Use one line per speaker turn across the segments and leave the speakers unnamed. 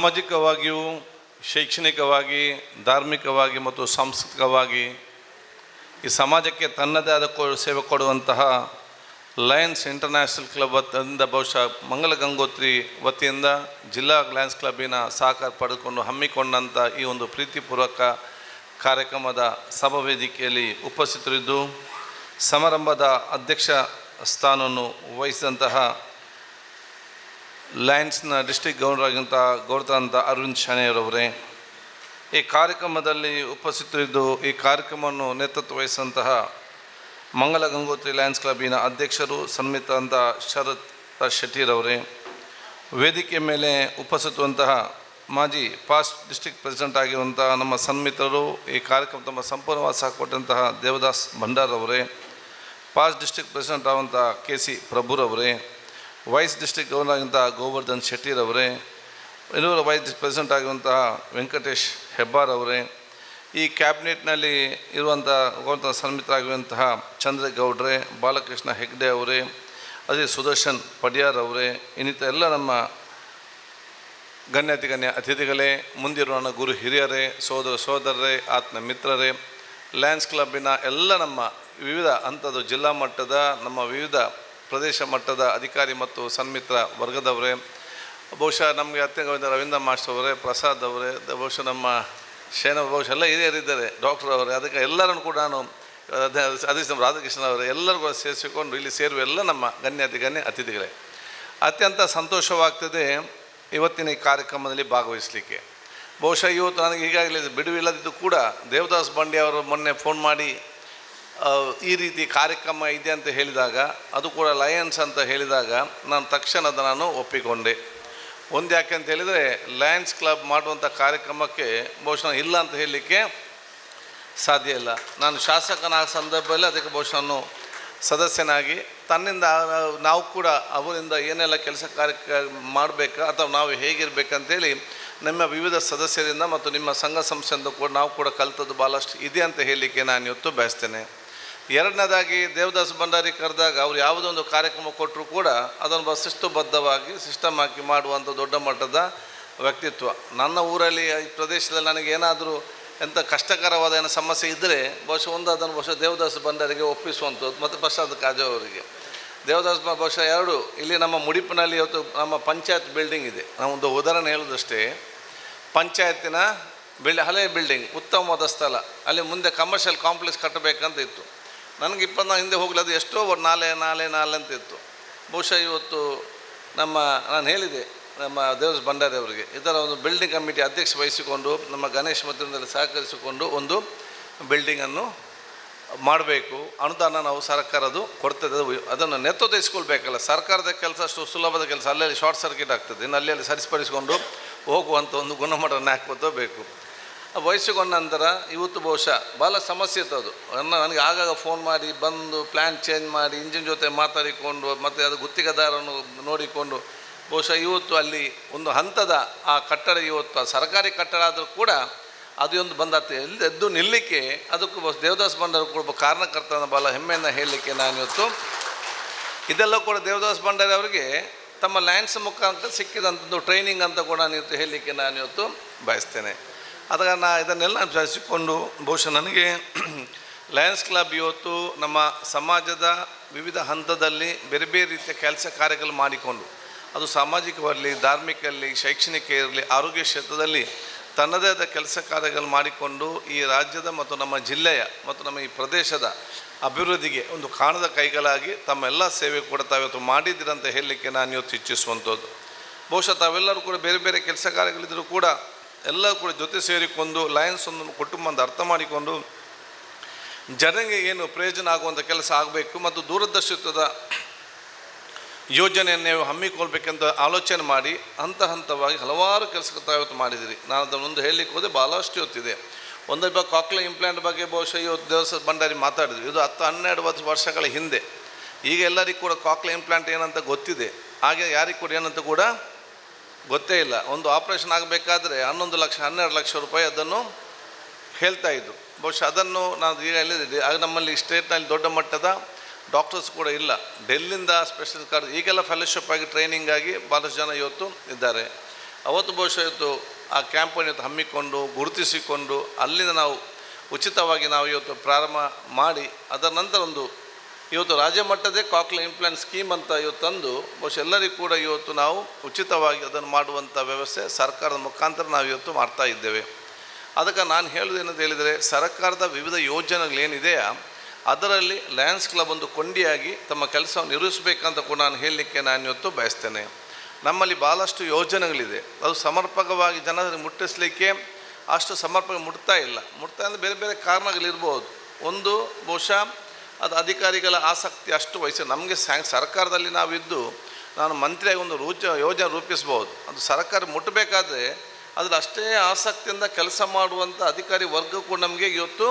ಸಾಮಾಜಿಕವಾಗಿಯೂ ಶೈಕ್ಷಣಿಕವಾಗಿ ಧಾರ್ಮಿಕವಾಗಿ ಮತ್ತು ಸಾಂಸ್ಕೃತಿಕವಾಗಿ ಈ ಸಮಾಜಕ್ಕೆ ತನ್ನದೇ ಆದ ಸೇವೆ ಕೊಡುವಂತಹ ಲಯನ್ಸ್ ಇಂಟರ್ನ್ಯಾಷನಲ್ ಕ್ಲಬ್ ವತಿಯಿಂದ ಬಹುಶಃ ಮಂಗಲ ಗಂಗೋತ್ರಿ ವತಿಯಿಂದ ಜಿಲ್ಲಾ ಲಯನ್ಸ್ ಕ್ಲಬ್ಬಿನ ಸಹಕಾರ ಪಡೆದುಕೊಂಡು ಹಮ್ಮಿಕೊಂಡಂಥ ಈ ಒಂದು ಪ್ರೀತಿಪೂರ್ವಕ ಕಾರ್ಯಕ್ರಮದ ಸಭಾವೇದಿಕೆಯಲ್ಲಿ ಉಪಸ್ಥಿತರಿದ್ದು ಸಮಾರಂಭದ ಅಧ್ಯಕ್ಷ ಸ್ಥಾನವನ್ನು ವಹಿಸಿದಂತಹ ಲಯನ್ಸ್ನ ಡಿಸ್ಟ್ರಿಕ್ಟ್ ಗವರ್ನರ್ ಅರವಿಂದ್ ಶೆಣೈಯವರವರೇ, ಈ ಕಾರ್ಯಕ್ರಮದಲ್ಲಿ ಉಪಸ್ಥಿತರಿದ್ದು ಈ ಕಾರ್ಯಕ್ರಮವನ್ನು ನೇತೃತ್ವ ವಹಿಸಿದಂತಹ ಮಂಗಲ ಗಂಗೋತ್ರಿ ಲಯನ್ಸ್ ಕ್ಲಬ್ಬಿನ ಅಧ್ಯಕ್ಷರು ಸನ್ಮಿತ ಶರತ್ ಶೆಟ್ಟಿರವರೇ, ವೇದಿಕೆ ಮೇಲೆ ಉಪಸ್ಥಿತವಂತಹ ಮಾಜಿ ಪಾಸ್ಟ್ ಡಿಸ್ಟ್ರಿಕ್ಟ್ ಪ್ರೆಸಿಡೆಂಟ್ ಆಗಿರುವಂತಹ ನಮ್ಮ ಸನ್ಮಿತರು, ಈ ಕಾರ್ಯಕ್ರಮ ತಮ್ಮ ಸಂಪೂರ್ಣವಾಗಿ ಸಹ ಕೊಟ್ಟಂತಹ ದೇವದಾಸ್ ಭಂಡಾರವರೇ, ಪಾಸ್ಟ್ ಡಿಸ್ಟ್ರಿಕ್ಟ್ ಪ್ರೆಸಿಡೆಂಟ್ ಆಗುವಂಥ KC ಪ್ರಭುರವರೇ, ವೈಸ್ ಡಿಸ್ಟ್ರಿಕ್ಟ್ ಗವರ್ನರ್ ಆಗಿರುವಂತಹ ಗೋವರ್ಧನ್ ಶೆಟ್ಟಿರವರೇ, ಇನ್ನೂರ ವೈಸ್ ಪ್ರೆಸಿಡೆಂಟ್ ಆಗಿರುವಂತಹ ವೆಂಕಟೇಶ್ ಹೆಬ್ಬಾರವರೇ, ಈ ಕ್ಯಾಬಿನೆಟ್ನಲ್ಲಿ ಇರುವಂಥ ಗೌರವ ಸನ್ಮಿತರಾಗಿರುವಂತಹ ಚಂದ್ರಗೌಡ್ರೆ, ಬಾಲಕೃಷ್ಣ ಹೆಗ್ಡೆ ಅವರೇ, ಅದೇ ಸುದರ್ಶನ್ ಪಡಿಯಾರ್ ಅವರೇ, ಇನ್ನಿತರ ಎಲ್ಲ ನಮ್ಮ ಗಣ್ಯ ಅತಿಥಿಗಳೇ, ಮುಂದಿರುವ ನನ್ನ ಗುರು ಹಿರಿಯರೇ, ಸೋದರರೇ, ಆತ್ಮ ಮಿತ್ರರೇ, ಲಯನ್ಸ್ ಕ್ಲಬ್ಬಿನ ಎಲ್ಲ ನಮ್ಮ ವಿವಿಧ ಹಂತದ ಜಿಲ್ಲಾ ಮಟ್ಟದ ನಮ್ಮ ವಿವಿಧ ಪ್ರದೇಶ ಮಟ್ಟದ ಅಧಿಕಾರಿ ಮತ್ತು ಸನ್ಮಿತ್ರ ವರ್ಗದವರೇ, ಬಹುಶಃ ನಮಗೆ ಅತ್ಯಂತ ರವೀಂದ್ರ ಮಾಸ್ಟರ್ ಅವರೇ, ಪ್ರಸಾದ್ ಅವರೇ, ಬಹುಶಃ ನಮ್ಮ ಬಹುಶಃ ಎಲ್ಲ ಹಿರಿಯರಿದ್ದಾರೆ, ಡಾಕ್ಟರ್ ಅವರೇ, ಅದಕ್ಕೆ ಎಲ್ಲರನ್ನು ಕೂಡ ನಾನು ನಮ್ಮ ರಾಧಾಕೃಷ್ಣ ಅವರೇ ಎಲ್ಲರಿಗೂ ಸೇರಿಸಿಕೊಂಡು ಇಲ್ಲಿ ಸೇರುವ ಎಲ್ಲ ನಮ್ಮ ಗಣ್ಯ ಅತಿಥಿಗಳೇ, ಅತ್ಯಂತ ಸಂತೋಷವಾಗ್ತದೆ ಇವತ್ತಿನ ಈ ಕಾರ್ಯಕ್ರಮದಲ್ಲಿ ಭಾಗವಹಿಸಲಿಕ್ಕೆ. ಬಹುಶಃ ಇವತ್ತು ನನಗೆ ಈಗಾಗಲೇ ಬಿಡುವಿಲ್ಲದಿದ್ದು ಕೂಡ ದೇವದಾಸ್ ಬಂಡಿ ಅವರು ಮೊನ್ನೆ ಫೋನ್ ಮಾಡಿ ಈ ರೀತಿ ಕಾರ್ಯಕ್ರಮ ಇದೆ ಅಂತ ಹೇಳಿದಾಗ, ಅದು ಕೂಡ ಲಯನ್ಸ್ ಅಂತ ಹೇಳಿದಾಗ ನಾನು ತಕ್ಷಣದ ನಾನು ಒಪ್ಪಿಕೊಂಡೆ. ಒಂದು ಯಾಕೆ ಅಂತ ಹೇಳಿದರೆ, ಲಯನ್ಸ್ ಕ್ಲಬ್ ಮಾಡುವಂಥ ಕಾರ್ಯಕ್ರಮಕ್ಕೆ ಬಹುಶಃ ಇಲ್ಲ ಅಂತ ಹೇಳಲಿಕ್ಕೆ ಸಾಧ್ಯ ಇಲ್ಲ. ನಾನು ಶಾಸಕನ ಸಂದರ್ಭದಲ್ಲಿ ಅದಕ್ಕೆ ಬಹುಶಃ ನಾನು ಸದಸ್ಯನಾಗಿ ತನ್ನಿಂದ ನಾವು ಕೂಡ ಅವರಿಂದ ಏನೆಲ್ಲ ಕೆಲಸ ಕಾರ್ಯ ಮಾಡಬೇಕಾ ಅಥವಾ ನಾವು ಹೇಗಿರಬೇಕಂತೇಳಿ ನಮ್ಮ ವಿವಿಧ ಸದಸ್ಯರಿಂದ ಮತ್ತು ನಿಮ್ಮ ಸಂಘ ಸಂಸ್ಥೆಯಿಂದ ಕೂಡ ನಾವು ಕೂಡ ಕಲಿತದ್ದು ಭಾಳಷ್ಟು ಇದೆ ಅಂತ ಹೇಳಲಿಕ್ಕೆ ನಾನು ಇವತ್ತು ಬಯಸ್ತೇನೆ. ಎರಡನೇದಾಗಿ ದೇವದಾಸ್ ಭಂಡಾರಿ ಕರೆದಾಗ ಅವ್ರು ಯಾವುದೋ ಒಂದು ಕಾರ್ಯಕ್ರಮ ಕೊಟ್ಟರು ಕೂಡ ಅದನ್ನು ಶಿಸ್ತುಬದ್ಧವಾಗಿ ಸಿಸ್ಟಮ್ ಹಾಕಿ ಮಾಡುವಂಥ ದೊಡ್ಡ ಮಟ್ಟದ ವ್ಯಕ್ತಿತ್ವ. ನನ್ನ ಊರಲ್ಲಿ ಈ ಪ್ರದೇಶದಲ್ಲಿ ನನಗೆ ಏನಾದರೂ ಎಂಥ ಕಷ್ಟಕರವಾದ ಏನೋ ಸಮಸ್ಯೆ ಇದ್ದರೆ ಅದನ್ನು ಬಹುಶಃ ದೇವದಾಸ್ ಭಂಡಾರಿಗೆ ಒಪ್ಪಿಸುವಂಥದ್ದು ಮತ್ತು ಪ್ರಸಾದ್ ಕಾಜು ಅವರಿಗೆ. ದೇವದಾಸ್ ಬಹುಶಃ ಎರಡು ಇಲ್ಲಿ ನಮ್ಮ ಮುಡಿಪಿನಲ್ಲಿ ಇವತ್ತು ನಮ್ಮ ಪಂಚಾಯತ್ ಬಿಲ್ಡಿಂಗ್ ಇದೆ. ನಾವೊಂದು ಉದಾಹರಣೆ ಹೇಳೋದಷ್ಟೇ, ಪಂಚಾಯತಿನ ಹಳೆಯ ಬಿಲ್ಡಿಂಗ್ ಉತ್ತಮವಾದ ಸ್ಥಳ, ಅಲ್ಲಿ ಮುಂದೆ ಕಮರ್ಷಿಯಲ್ ಕಾಂಪ್ಲೆಕ್ಸ್ ಕಟ್ಟಬೇಕಂತ ಇತ್ತು. ನನಗೆ 24 ಹಿಂದೆ ಹೋಗಲಿ ಅದು ಎಷ್ಟೋ ನಾಲೆ ಅಂತ ಇತ್ತು. ಬಹುಶಃ ಇವತ್ತು ನಾನು ಹೇಳಿದೆ ನಮ್ಮ ದೇವದಾಸ್ ಭಂಡಾರಿ ಅವರಿಗೆ, ಇದರ ಒಂದು ಬಿಲ್ಡಿಂಗ್ ಕಮಿಟಿ ಅಧ್ಯಕ್ಷ ವಹಿಸಿಕೊಂಡು ನಮ್ಮ ಗಣೇಶ್ ಮಧ್ಯದಲ್ಲಿ ಸಹಕರಿಸಿಕೊಂಡು ಒಂದು ಬಿಲ್ಡಿಂಗನ್ನು ಮಾಡಬೇಕು. ಅನುದಾನ ನಾವು ಸರ್ಕಾರದ್ದು ಕೊಡ್ತದೆ, ಅದನ್ನು ನೆತ್ತೊದಗಿಸ್ಕೊಳ್ಬೇಕಲ್ಲ. ಸರ್ಕಾರದ ಕೆಲಸ ಅಷ್ಟು ಸುಲಭದ ಕೆಲಸ, ಅಲ್ಲಲ್ಲಿ ಶಾರ್ಟ್ ಸರ್ಕ್ಯೂಟ್ ಆಗ್ತದೆ. ಇನ್ನು ಅಲ್ಲಿ ಸರಿಪಡಿಸಿಕೊಂಡು ಹೋಗುವಂಥ ಒಂದು ಗುಣಮಟ್ಟವನ್ನು ಹಾಕ್ಕೋತ ಬೇಕು. ವಹಿಸಿಕೊಂಡ ನಂತರ ಇವತ್ತು ಬಹುಶಃ ಭಾಳ ಸಮಸ್ಯೆ ಇತ್ತು. ಅದು ನನಗೆ ಆಗಾಗ ಫೋನ್ ಮಾಡಿ ಬಂದು ಪ್ಲ್ಯಾನ್ ಚೇಂಜ್ ಮಾಡಿ ಇಂಜಿನ್ ಜೊತೆ ಮಾತಾಡಿಕೊಂಡು ಮತ್ತು ಅದು ಗುತ್ತಿಗೆದಾರನ್ನು ನೋಡಿಕೊಂಡು ಬಹುಶಃ ಇವತ್ತು ಅಲ್ಲಿ ಒಂದು ಹಂತದ ಆ ಕಟ್ಟಡ ಇವತ್ತು ಸರ್ಕಾರಿ ಕಟ್ಟಡ ಆದರೂ ಕೂಡ ಅದು ಒಂದು ಬಂದತ್ತೆ ಎದ್ದು ನಿಲ್ಲಲಿಕ್ಕೆ ಅದಕ್ಕೂ ದೇವದಾಸ್ ಭಂಡಾರಿ ಕೂಡ ಕಾರಣಕರ್ತನ ಭಾಳ ಹೆಮ್ಮೆಯನ್ನು ಹೇಳಲಿಕ್ಕೆ ನಾನು ಇವತ್ತು ಇದೆಲ್ಲ ಕೂಡ ದೇವದಾಸ್ ಭಂಡಾರಿ ಅವರಿಗೆ ತಮ್ಮ ಲಯನ್ಸ್ ಮುಖಾಂತರ ಸಿಕ್ಕಿದಂಥದ್ದು ಟ್ರೈನಿಂಗ್ ಅಂತ ಕೂಡ ಇವತ್ತು ಹೇಳಲಿಕ್ಕೆ ನಾನು ಇವತ್ತು ಬಯಸ್ತೇನೆ. ಅದನ್ನು ಇದನ್ನೆಲ್ಲ ಬೆಳೆಸಿಕೊಂಡು ಬಹುಶಃ ನನಗೆ ಲಯನ್ಸ್ ಕ್ಲಬ್ ಇವತ್ತು ನಮ್ಮ ಸಮಾಜದ ವಿವಿಧ ಹಂತದಲ್ಲಿ ಬೇರೆ ಬೇರೆ ರೀತಿಯ ಕೆಲಸ ಕಾರ್ಯಗಳು ಮಾಡಿಕೊಂಡು, ಅದು ಸಾಮಾಜಿಕವಾಗಿ, ಧಾರ್ಮಿಕಲ್ಲಿ, ಶೈಕ್ಷಣಿಕ ಇರಲಿ, ಆರೋಗ್ಯ ಕ್ಷೇತ್ರದಲ್ಲಿ ತನ್ನದೇ ಆದ ಕೆಲಸ ಕಾರ್ಯಗಳು ಮಾಡಿಕೊಂಡು ಈ ರಾಜ್ಯದ ಮತ್ತು ನಮ್ಮ ಜಿಲ್ಲೆಯ ಮತ್ತು ನಮ್ಮ ಈ ಪ್ರದೇಶದ ಅಭಿವೃದ್ಧಿಗೆ ಒಂದು ಕಾಣದ ಕೈಗಳಾಗಿ ತಮ್ಮೆಲ್ಲ ಸೇವೆ ಕೂಡ ತಾವಿವತ್ತು ಮಾಡಿದ್ದೀರಂತ ಹೇಳಲಿಕ್ಕೆ ನಾನು ಇವತ್ತು ಇಚ್ಛಿಸುವಂಥದ್ದು. ಬಹುಶಃ ತಾವೆಲ್ಲರೂ ಕೂಡ ಬೇರೆ ಬೇರೆ ಕೆಲಸ ಕಾರ್ಯಗಳಿದ್ದರೂ ಕೂಡ ಎಲ್ಲರೂ ಕೂಡ ಜೊತೆ ಸೇರಿಕೊಂಡು ಲಯನ್ಸ್ ಒಂದು ಕುಟುಂಬ ಅಂತ ಅರ್ಥ ಮಾಡಿಕೊಂಡು ಜನರಿಗೆ ಏನು ಪ್ರಯೋಜನ ಆಗುವಂಥ ಕೆಲಸ ಆಗಬೇಕು ಮತ್ತು ದೂರದರ್ಶಿತ್ವದ ಯೋಜನೆಯನ್ನು ನೀವು ಹಮ್ಮಿಕೊಳ್ಬೇಕಂತ ಆಲೋಚನೆ ಮಾಡಿ ಹಂತವಾಗಿ ಹಲವಾರು ಕೆಲಸ ತಾವತ್ತು ಮಾಡಿದಿರಿ. ನಾನು ಅದನ್ನೊಂದು ಹೇಳಲಿಕ್ಕೆ ಹೋದರೆ ಭಾಳಷ್ಟು ಹೊತ್ತಿದೆ. ಒಂದು ಕಾಕ್ಲೆ ಇಂಪ್ಲಾಂಟ್ ಬಗ್ಗೆ ಬಹುಶಃ ಇವತ್ತು ದೇವದಾಸ್ ಭಂಡಾರಿ ಮಾತಾಡಿದ್ರು. ಇದು 10-12 ವರ್ಷಗಳ ಹಿಂದೆ. ಈಗ ಎಲ್ಲರಿಗೂ ಕೂಡ ಕಾಕ್ಲೆ ಇಂಪ್ಲಾಂಟ್ ಏನಂತ ಗೊತ್ತಿದೆ, ಹಾಗೆ ಯಾರಿಗೂ ಕೂಡ ಏನಂತ ಕೂಡ ಗೊತ್ತೇ ಇಲ್ಲ. ಒಂದು ಆಪ್ರೇಷನ್ ಆಗಬೇಕಾದ್ರೆ 11 ಲಕ್ಷ 12 ಲಕ್ಷ ರೂಪಾಯಿ ಅದನ್ನು ಹೇಳ್ತಾಯಿದ್ರು. ಬಹುಶಃ ಅದನ್ನು ನಾವು ಈಗ ಹೇಳಿದ್ದೆ. ಆಗ ನಮ್ಮಲ್ಲಿ ಸ್ಟೇಟ್ನಲ್ಲಿ ದೊಡ್ಡ ಮಟ್ಟದ ಡಾಕ್ಟರ್ಸ್ ಕೂಡ ಇಲ್ಲ. ಡೆಲ್ಲಿಂದ ಸ್ಪೆಷಲಿಸ್ಟ್ ಕಾರ್ಡ್ ಈಗೆಲ್ಲ ಫೆಲೋಶಿಪ್ ಆಗಿ ಟ್ರೈನಿಂಗ್ ಆಗಿ ಭಾಳಷ್ಟು ಜನ ಇವತ್ತು ಇದ್ದಾರೆ. ಅವತ್ತು ಬಹುಶಃ ಇವತ್ತು ಆ ಕ್ಯಾಂಪನ್ನು ಇವತ್ತು ಹಮ್ಮಿಕೊಂಡು ಗುರುತಿಸಿಕೊಂಡು ಅಲ್ಲಿಂದ ನಾವು ಉಚಿತವಾಗಿ ನಾವು ಇವತ್ತು ಪ್ರಾರಂಭ ಮಾಡಿ ಅದರ ನಂತರ ಇವತ್ತು ರಾಜ್ಯ ಮಟ್ಟದೇ ಕಾಕ್ಲಿಯರ್ ಇಂಪ್ಲಾಂಟ್ ಸ್ಕೀಮ್ ಅಂತ ಇವತ್ತು ತಂದು ಬಹುಶಃ ಎಲ್ಲರಿಗೂ ಕೂಡ ಇವತ್ತು ನಾವು ಉಚಿತವಾಗಿ ಅದನ್ನು ಮಾಡುವಂಥ ವ್ಯವಸ್ಥೆ ಸರ್ಕಾರದ ಮುಖಾಂತರ ನಾವು ಇವತ್ತು ಮಾಡ್ತಾ ಇದ್ದೇವೆ. ಅದಕ್ಕೆ ನಾನು ಹೇಳೋದೇನಂತ ಹೇಳಿದರೆ, ಸರ್ಕಾರದ ವಿವಿಧ ಯೋಜನೆಗಳೇನಿದೆಯಾ ಅದರಲ್ಲಿ ಲಯನ್ಸ್ ಕ್ಲಬ್ ಒಂದು ಕೊಂಡಿಯಾಗಿ ತಮ್ಮ ಕೆಲಸವನ್ನು ನಿರ್ವಹಿಸಬೇಕಂತ ಕೂಡ ನಾನು ಹೇಳಲಿಕ್ಕೆ ನಾನು ಇವತ್ತು ಬಯಸ್ತೇನೆ. ನಮ್ಮಲ್ಲಿ ಭಾಳಷ್ಟು ಯೋಜನೆಗಳಿದೆ, ಅದು ಸಮರ್ಪಕವಾಗಿ ಜನರಿಗೆ ಮುಟ್ಟಿಸಲಿಕ್ಕೆ ಅಷ್ಟು ಸಮರ್ಪಕ ಮುಟ್ತಾ ಇಲ್ಲ. ಅಂದರೆ ಬೇರೆ ಬೇರೆ ಕಾರಣಗಳಿರ್ಬೋದು. ಒಂದು ಬಹುಶಃ ಅದು ಅಧಿಕಾರಿಗಳ ಆಸಕ್ತಿ ಅಷ್ಟು ನಮಗೆ ಸರ್ಕಾರದಲ್ಲಿ ನಾವಿದ್ದು ನಾನು ಮಂತ್ರಿಯಾಗಿ ಒಂದು ಯೋಜನೆ ರೂಪಿಸ್ಬೋದು. ಅದು ಸರ್ಕಾರ ಮುಟ್ಟಬೇಕಾದ್ರೆ ಅದ್ರ ಅಷ್ಟೇ ಆಸಕ್ತಿಯಿಂದ ಕೆಲಸ ಮಾಡುವಂಥ ಅಧಿಕಾರಿ ವರ್ಗ ಕೂಡ ನಮಗೆ ಇವತ್ತು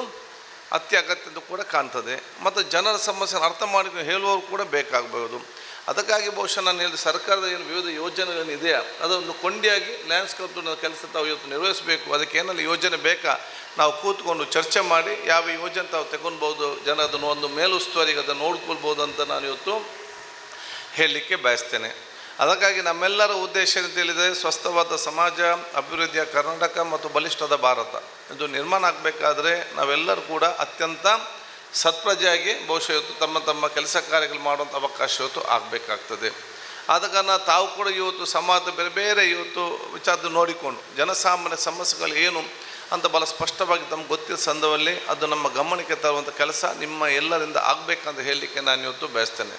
ಅತ್ಯಗತ್ಯ ಕೂಡ ಕಾಣ್ತದೆ. ಮತ್ತು ಜನರ ಸಮಸ್ಯೆಯನ್ನು ಅರ್ಥ ಮಾಡಿ ಹೇಳುವವರು ಕೂಡ ಬೇಕಾಗಬಹುದು. ಅದಕ್ಕಾಗಿ ಬಹುಶಃ ನಾನು ಹೇಳಿದ ಸರ್ಕಾರದ ಏನು ವಿವಿಧ ಯೋಜನೆಗಳೇನಿದೆಯಾ ಅದೊಂದು ಕೊಂಡಿಯಾಗಿ ಲಯನ್ಸ್ ಕ್ಲಬ್ ಕೆಲಸ ತಾವು ಇವತ್ತು ನಿರ್ವಹಿಸಬೇಕು. ಅದಕ್ಕೆ ಏನಲ್ಲಿ ಯೋಜನೆ ಬೇಕಾ ನಾವು ಕೂತ್ಕೊಂಡು ಚರ್ಚೆ ಮಾಡಿ ಯಾವ ಯೋಜನೆ ತಾವು ತಗೊಳ್ಬೋದು, ಜನ ಅದನ್ನು ಒಂದು ಮೇಲುಸ್ತುವಾರಿಗೆ ಅದನ್ನು ನೋಡ್ಕೊಳ್ಬೋದು ಅಂತ ನಾನು ಇವತ್ತು ಹೇಳಲಿಕ್ಕೆ ಬಯಸ್ತೇನೆ. ಅದಕ್ಕಾಗಿ ನಮ್ಮೆಲ್ಲರ ಉದ್ದೇಶ ಅಂತ ಹೇಳಿದರೆ, ಸ್ವಸ್ಥವಾದ ಸಮಾಜ, ಅಭಿವೃದ್ಧಿಯ ಕರ್ನಾಟಕ ಮತ್ತು ಬಲಿಷ್ಠದ ಭಾರತ ಇದು ನಿರ್ಮಾಣ ಆಗಬೇಕಾದ್ರೆ ನಾವೆಲ್ಲರೂ ಕೂಡ ಅತ್ಯಂತ ಸತ್ಪ್ರಜೆಯಾಗಿ ಬಹುಶಃ ಇವತ್ತು ತಮ್ಮ ತಮ್ಮ ಕೆಲಸ ಕಾರ್ಯಗಳು ಮಾಡುವಂಥ ಅವಕಾಶ ಇವತ್ತು ಆಗಬೇಕಾಗ್ತದೆ. ಆದ ಕಾರಣ ತಾವು ಕೂಡ ಇವತ್ತು ಸಮಾಜದ ಬೇರೆ ಬೇರೆ ಇವತ್ತು ವಿಚಾರದ ನೋಡಿಕೊಂಡು ಜನಸಾಮಾನ್ಯ ಸಮಸ್ಯೆಗಳು ಏನು ಅಂತ ಭಾಳ ಸ್ಪಷ್ಟವಾಗಿ ತಮ್ಗೆ ಗೊತ್ತಿದ್ದ ಸಂದರ್ಭದಲ್ಲಿ ಅದು ನಮ್ಮ ಗಮನಕ್ಕೆ ತರುವಂಥ ಕೆಲಸ ನಿಮ್ಮ ಎಲ್ಲರಿಂದ ಆಗಬೇಕಂತ ಹೇಳಲಿಕ್ಕೆ ನಾನು ಇವತ್ತು ಬಯಸ್ತೇನೆ.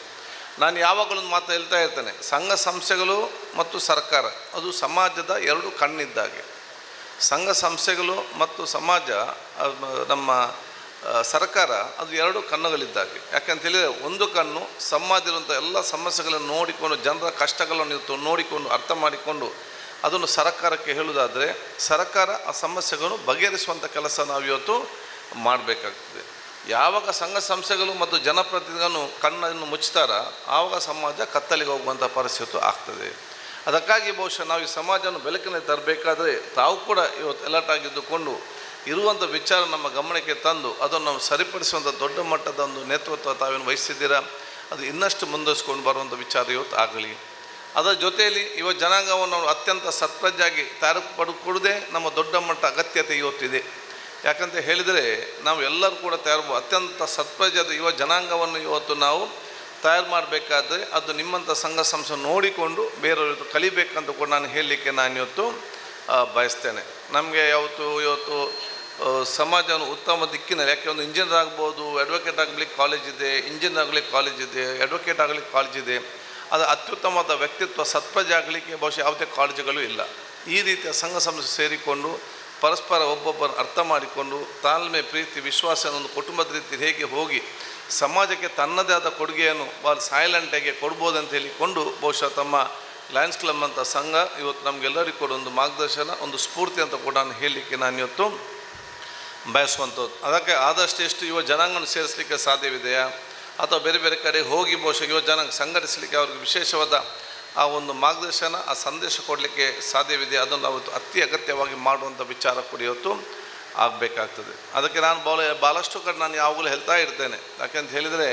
ನಾನು ಯಾವಾಗಲೂ ಮಾತು ಹೇಳ್ತಾ ಇರ್ತೇನೆ, ಸಂಘ ಸಂಸ್ಥೆಗಳು ಮತ್ತು ಸರ್ಕಾರ ಅದು ಸಮಾಜದ ಎರಡು ಕಣ್ಣಿದ್ದಾಗೆ. ಸಂಘ ಸಂಸ್ಥೆಗಳು ಮತ್ತು ಸಮಾಜ ನಮ್ಮ ಸರ್ಕಾರ ಅದು ಎರಡು ಕಣ್ಣುಗಳಿದ್ದಾಗೆ. ಯಾಕಂತೇಳಿದರೆ ಒಂದು ಕಣ್ಣು ಸಮಾಜದಲ್ಲಿರುವಂಥ ಎಲ್ಲ ಸಮಸ್ಯೆಗಳನ್ನು ನೋಡಿಕೊಂಡು ಜನರ ಕಷ್ಟಗಳನ್ನು ಇವತ್ತು ನೋಡಿಕೊಂಡು ಅರ್ಥ ಮಾಡಿಕೊಂಡು ಅದನ್ನು ಸರ್ಕಾರಕ್ಕೆ ಹೇಳುವುದಾದರೆ ಸರ್ಕಾರ ಆ ಸಮಸ್ಯೆಗಳನ್ನು ಬಗೆಹರಿಸುವಂಥ ಕೆಲಸ ನಾವು ಇವತ್ತು ಮಾಡಬೇಕಾಗ್ತದೆ. ಯಾವಾಗ ಸಂಘ ಸಂಸ್ಥೆಗಳು ಮತ್ತು ಜನಪ್ರತಿನಿಧಿಗಳನ್ನು ಕಣ್ಣನ್ನು ಮುಚ್ತಾರ ಆವಾಗ ಸಮಾಜ ಕತ್ತಲಿಗೆ ಹೋಗುವಂಥ ಪರಿಸ್ಥಿತಿ ಆಗ್ತದೆ. ಅದಕ್ಕಾಗಿ ಬಹುಶಃ ನಾವು ಈ ಸಮಾಜವನ್ನು ಬೆಳಕಿನಲ್ಲಿ ತರಬೇಕಾದ್ರೆ ತಾವು ಕೂಡ ಇವತ್ತು ಅಲರ್ಟ್ ಆಗಿದ್ದುಕೊಂಡು ಇರುವಂಥ ವಿಚಾರ ನಮ್ಮ ಗಮನಕ್ಕೆ ತಂದು ಅದನ್ನು ನಾವು ಸರಿಪಡಿಸುವಂಥ ದೊಡ್ಡ ಮಟ್ಟದ ಒಂದು ನೇತೃತ್ವ ತಾವೇನು ವಹಿಸಿದ್ದೀರಾ, ಅದು ಇನ್ನಷ್ಟು ಮುಂದುವರಿಸ್ಕೊಂಡು ಬರುವಂಥ ವಿಚಾರ ಇವತ್ತು ಆಗಲಿ. ಅದರ ಜೊತೆಯಲ್ಲಿ ಇವತ್ತು ಜನಾಂಗವನ್ನು ಅತ್ಯಂತ ಸತ್ಪ್ರಜೆಯಾಗಿ ತಯಾರು ಪಡ್ಕೊಡೋದೇ ನಮ್ಮ ದೊಡ್ಡ ಮಟ್ಟ ಅಗತ್ಯತೆ ಇವತ್ತಿದೆ. ಯಾಕಂತ ಹೇಳಿದರೆ ನಾವು ಎಲ್ಲರೂ ಕೂಡ ಅತ್ಯಂತ ಸತ್ಪ್ರಜೆಯಾದ ಯುವ ಜನಾಂಗವನ್ನು ಇವತ್ತು ನಾವು ತಯಾರು ಮಾಡಬೇಕಾದ್ರೆ ಅದು ನಿಮ್ಮಂಥ ಸಂಘ ಸಂಸ್ಥೆ ನೋಡಿಕೊಂಡು ಬೇರೆಯವರು ಕಲಿಬೇಕಂತ ಕೂಡ ನಾನು ಹೇಳಲಿಕ್ಕೆ ನಾನು ಇವತ್ತು ಬಯಸ್ತೇನೆ. ನಮಗೆ ಇವತ್ತು ಸಮಾಜವನ್ನು ಉತ್ತಮ ದಿಕ್ಕಿನಲ್ಲಿ, ಯಾಕೆ ಒಂದು ಇಂಜಿನಿಯರ್ ಆಗ್ಬೋದು, ಅಡ್ವೊಕೇಟ್ ಆಗಲಿಕ್ಕೆ ಕಾಲೇಜ್ ಇದೆ, ಇಂಜಿನಿಯರ್ ಆಗಲಿಕ್ಕೆ ಕಾಲೇಜ್ ಇದೆ, ಅಡ್ವೊಕೇಟ್ ಆಗಲಿಕ್ಕೆ ಕಾಲೇಜ್ ಇದೆ. ಅದು ಅತ್ಯುತ್ತಮವಾದ ವ್ಯಕ್ತಿತ್ವ ಸತ್ಪ್ರಜೆ ಆಗಲಿಕ್ಕೆ ಬಹುಶಃ ಯಾವುದೇ ಕಾಲೇಜುಗಳು ಇಲ್ಲ. ಈ ರೀತಿಯ ಸಂಘ ಸಂಸ್ಥೆ ಸೇರಿಕೊಂಡು ಪರಸ್ಪರ ಒಬ್ಬೊಬ್ಬರು ಅರ್ಥ ಮಾಡಿಕೊಂಡು ತಾಳ್ಮೆ, ಪ್ರೀತಿ, ವಿಶ್ವಾಸ ಒಂದು ಕುಟುಂಬದ ರೀತಿ ಹೇಗೆ ಹೋಗಿ ಸಮಾಜಕ್ಕೆ ತನ್ನದೇ ಆದ ಕೊಡುಗೆಯನ್ನು ಭಾಳ ಸೈಲೆಂಟಾಗಿ ಕೊಡ್ಬೋದು ಅಂತ ಹೇಳಿಕೊಂಡು ಬಹುಶಃ ತಮ್ಮ ಲಯನ್ಸ್ ಕ್ಲಬ್ ಅಂತ ಸಂಘ ಇವತ್ತು ನಮಗೆಲ್ಲರಿಗೂ ಕೂಡ ಒಂದು ಮಾರ್ಗದರ್ಶನ, ಒಂದು ಸ್ಫೂರ್ತಿ ಅಂತ ಕೂಡ ನಾನು ಹೇಳಲಿಕ್ಕೆ ನಾನು ಇವತ್ತು ಬಯಸುವಂಥದ್ದು. ಅದಕ್ಕೆ ಆದಷ್ಟು ಎಷ್ಟು ಯುವ ಜನಾಂಗವನ್ನು ಸೇರಿಸಲಿಕ್ಕೆ ಸಾಧ್ಯವಿದೆಯಾ ಅಥವಾ ಬೇರೆ ಬೇರೆ ಕಡೆ ಹೋಗಿ ಬಹುಶಃ ಯುವ ಜನಾಂಗ ಸಂಘಟಿಸಲಿಕ್ಕೆ ಅವ್ರಿಗೆ ವಿಶೇಷವಾದ ಆ ಒಂದು ಮಾರ್ಗದರ್ಶನ, ಆ ಸಂದೇಶ ಕೊಡಲಿಕ್ಕೆ ಸಾಧ್ಯವಿದೆ. ಅದನ್ನು ನಾವು ಅತಿ ಅಗತ್ಯವಾಗಿ ಮಾಡುವಂಥ ವಿಚಾರ ಕೂಡ ಇವತ್ತು ಆಗಬೇಕಾಗ್ತದೆ. ಅದಕ್ಕೆ ನಾನು ಭಾಳಷ್ಟು ಕಡೆ ನಾನು ಯಾವಾಗಲೂ ಹೇಳ್ತಾ ಇರ್ತೇನೆ. ಯಾಕೆಂತ ಹೇಳಿದರೆ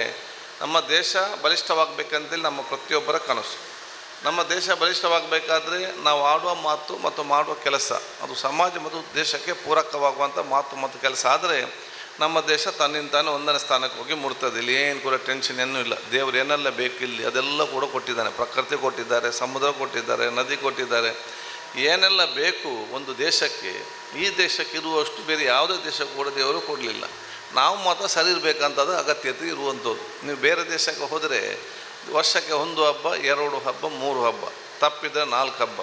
ನಮ್ಮ ದೇಶ ಬಲಿಷ್ಠವಾಗಬೇಕಂತೇಳಿ ನಮ್ಮ ಪ್ರತಿಯೊಬ್ಬರ ಕನಸು. ನಮ್ಮ ದೇಶ ಬಲಿಷ್ಠವಾಗಬೇಕಾದ್ರೆ ನಾವು ಆಡುವ ಮಾತು ಮತ್ತು ಮಾಡುವ ಕೆಲಸ ಅದು ಸಮಾಜ ಮತ್ತು ದೇಶಕ್ಕೆ ಪೂರಕವಾಗುವಂಥ ಮಾತು ಮತ್ತು ಕೆಲಸ ಆದರೆ ನಮ್ಮ ದೇಶ ತನ್ನಿಂತಾನೆ ಒಂದನೇ ಸ್ಥಾನಕ್ಕೆ ಹೋಗಿ ಮುಡ್ತದೆ. ಇಲ್ಲಿ ಏನು ಕೂಡ ಟೆನ್ಷನ್ ಏನೂ ಇಲ್ಲ. ದೇವರು ಏನೆಲ್ಲ ಬೇಕು ಇಲ್ಲಿ ಅದೆಲ್ಲ ಕೂಡ ಕೊಟ್ಟಿದ್ದಾನೆ. ಪ್ರಕೃತಿ ಕೊಟ್ಟಿದ್ದಾರೆ, ಸಮುದ್ರ ಕೊಟ್ಟಿದ್ದಾರೆ, ನದಿ ಕೊಟ್ಟಿದ್ದಾರೆ. ಏನೆಲ್ಲ ಬೇಕು ಒಂದು ದೇಶಕ್ಕೆ, ಈ ದೇಶಕ್ಕೆ ಇರುವಷ್ಟು ಬೇರೆ ಯಾವುದೇ ದೇಶಕ್ಕೆ ಕೂಡ ದೇವರು ಕೊಡಲಿಲ್ಲ. ನಾವು ಮಾತ್ರ ಸರಿ ಇರಬೇಕಂತದ್ದು ಅಗತ್ಯತೆ ಇರುವಂಥದ್ದು. ನೀವು ಬೇರೆ ದೇಶಕ್ಕೆ ಹೋದರೆ ವರ್ಷಕ್ಕೆ 1 ಹಬ್ಬ, 2 ಹಬ್ಬ, 3 ಹಬ್ಬ, ತಪ್ಪಿದರೆ 4 ಹಬ್ಬ.